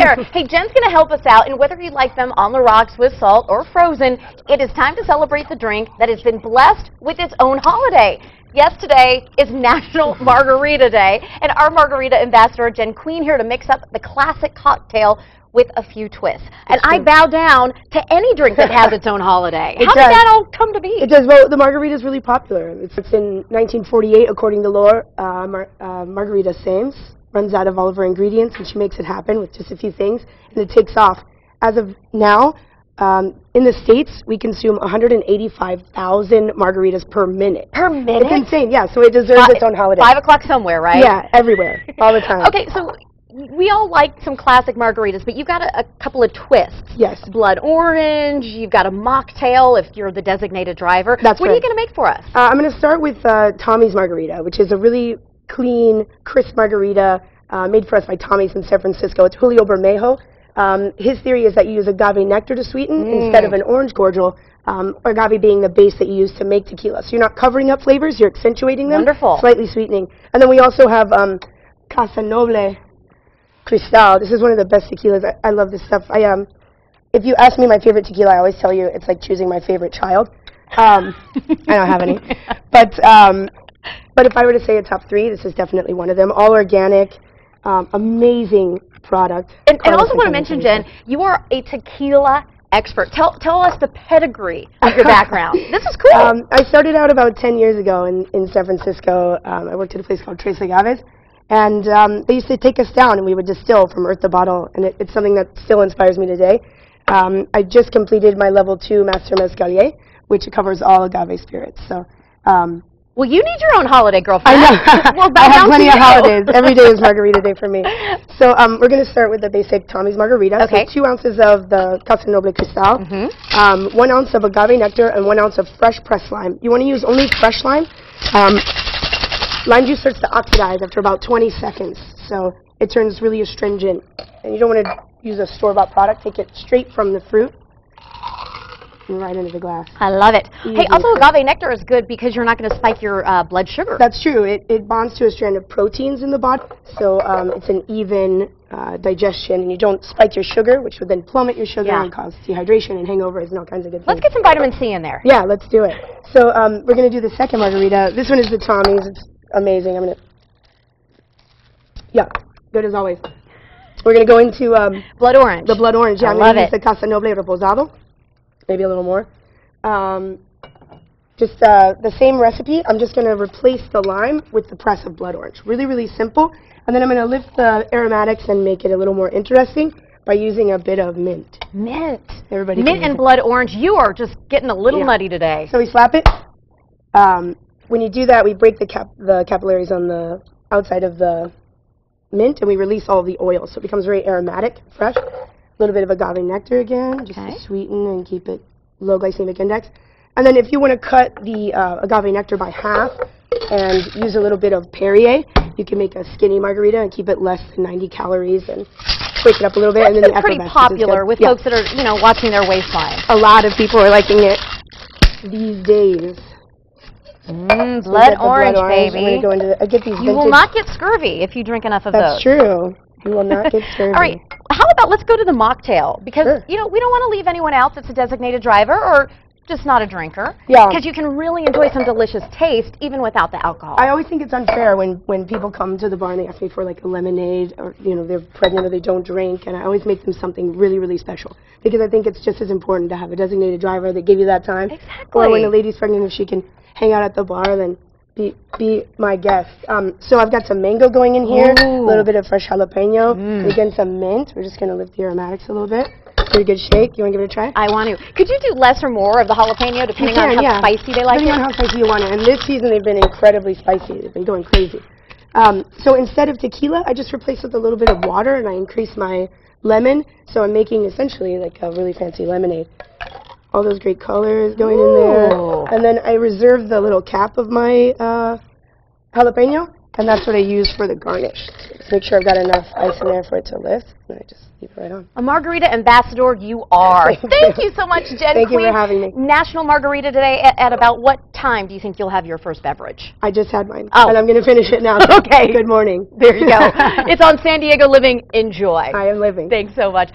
there. Hey, Jen's going to help us out, and whether you like them on the rocks with salt or frozen, it is time to celebrate the drink that has been blessed with its own holiday. Yes, today is National Margarita Day, and our Margarita ambassador, Jen Queen, here to mix up the classic cocktail with a few twists. And I bow down to any drink that has its own holiday. How did that all come to be? It does. Well, the margarita is really popular. It's in 1948, according to lore. Margarita Sames runs out of all of her ingredients, and she makes it happen with just a few things, and it takes off. As of now, in the States, we consume 185,000 margaritas per minute. Per minute? It's insane, yeah, so it deserves its own holiday. 5 o'clock somewhere, right? Yeah, everywhere, all the time. Okay, so we all like some classic margaritas, but you've got a couple of twists. Yes. Blood orange, you've got a mocktail if you're the designated driver. That's what right. are you going to make for us? I'm going to start with Tommy's Margarita, which is a really clean, crisp margarita made for us by Tommy's in San Francisco. It's Julio Bermejo. His theory is that you use agave nectar to sweeten instead of an orange cordial, agave being the base that you use to make tequila. So you're not covering up flavors, you're accentuating them. Wonderful. Slightly sweetening. And then we also have Casa Noble Cristal. This is one of the best tequilas. I love this stuff. If you ask me my favorite tequila, I always tell you it's like choosing my favorite child. I don't have any. But if I were to say a top 3, this is definitely one of them. All organic, amazing product. And I also want to mention, Jen, you are a tequila expert. Tell us the pedigree of your background. This is cool. I started out about 10 years ago in San Francisco. I worked at a place called Tres Agaves, and they used to take us down, and we would distill from earth to bottle, and it's something that still inspires me today. I just completed my level 2 Master Mezcalier, which covers all agave spirits. So. Well, you need your own holiday, girlfriend. I know. I have plenty of holidays. Every day is Margarita Day for me. So we're going to start with the basic Tommy's Margarita. Okay. So 2 ounces of the Casa Noble Cristal, 1 ounce of agave nectar, and 1 ounce of fresh pressed lime. You want to use only fresh lime. Lime juice starts to oxidize after about 20 seconds, so it turns really astringent. And you don't want to use a store-bought product. Take it straight from the fruit and right into the glass. I love it. Easy. Hey, also agave nectar is good because you're not going to spike your blood sugar. That's true. It bonds to a strand of proteins in the body, so it's an even digestion, and you don't spike your sugar, which would then plummet your sugar and cause dehydration and hangovers and all kinds of good things. Let's get some vitamin C in there. Yeah, let's do it. So we're going to do the second margarita. This one is the Tommy's. It's amazing. Yeah, good as always. We're going to go into blood orange. The blood orange. Yeah, I'm going to use the Casa Noble Reposado. Maybe a little more. Just the same recipe. I'm just going to replace the lime with the press of blood orange. Really, really simple. And then I'm going to lift the aromatics and make it a little more interesting by using a bit of mint. Mint. Everybody. Mint and blood orange. You are just getting a little nutty today. So we slap it. When you do that, we break the capillaries on the outside of the mint, and we release all the oil, so it becomes very aromatic, fresh. A little bit of agave nectar again, just to sweeten and keep it low glycemic index. And then if you want to cut the agave nectar by half and use a little bit of Perrier, you can make a skinny margarita and keep it less than 90 calories and break it up a little bit. That's and then pretty popular with folks that are, watching their waistline. A lot of people are liking it these days. Blood orange, baby. Go into I get these you will not get scurvy if you drink enough of those. That's true. You will not get scurvy. All right. How about let's go to the mocktail? Because, we don't want to leave anyone out that's a designated driver or just not a drinker. Yeah. Because you can really enjoy some delicious taste even without the alcohol. I always think it's unfair when people come to the bar and they ask me for like a lemonade or, they're pregnant or they don't drink, and I always make them something really, really special. Because I think it's just as important to have a designated driver that give you that time. Exactly. Or when a lady's pregnant, if she can hang out at the bar, then be my guest. So I've got some mango going in here, a little bit of fresh jalapeno, and again some mint. We're just going to lift the aromatics a little bit. Pretty good shake. You want to give it a try? I want to. Could you do less or more of the jalapeno depending on how spicy they like it? Depending on how spicy you want it. And this season they've been incredibly spicy. They've been going crazy. So instead of tequila, I just replace it with a little bit of water, and I increase my lemon. So I'm making essentially like a really fancy lemonade. All those great colors going in there. And then I reserve the little cap of my jalapeno, and that's what I use for the garnish. Just make sure I've got enough ice in there for it to lift, and I just leave it right on. A Margarita ambassador you are. Thank you so much, Jen Queen. Thank you for having me. National Margarita Day at about what time? time do you think you'll have your first beverage? I just had mine, Oh. and I'm going to finish it now. Okay. Good morning. There you go. It's on San Diego Living. Enjoy. I am living. Thanks so much.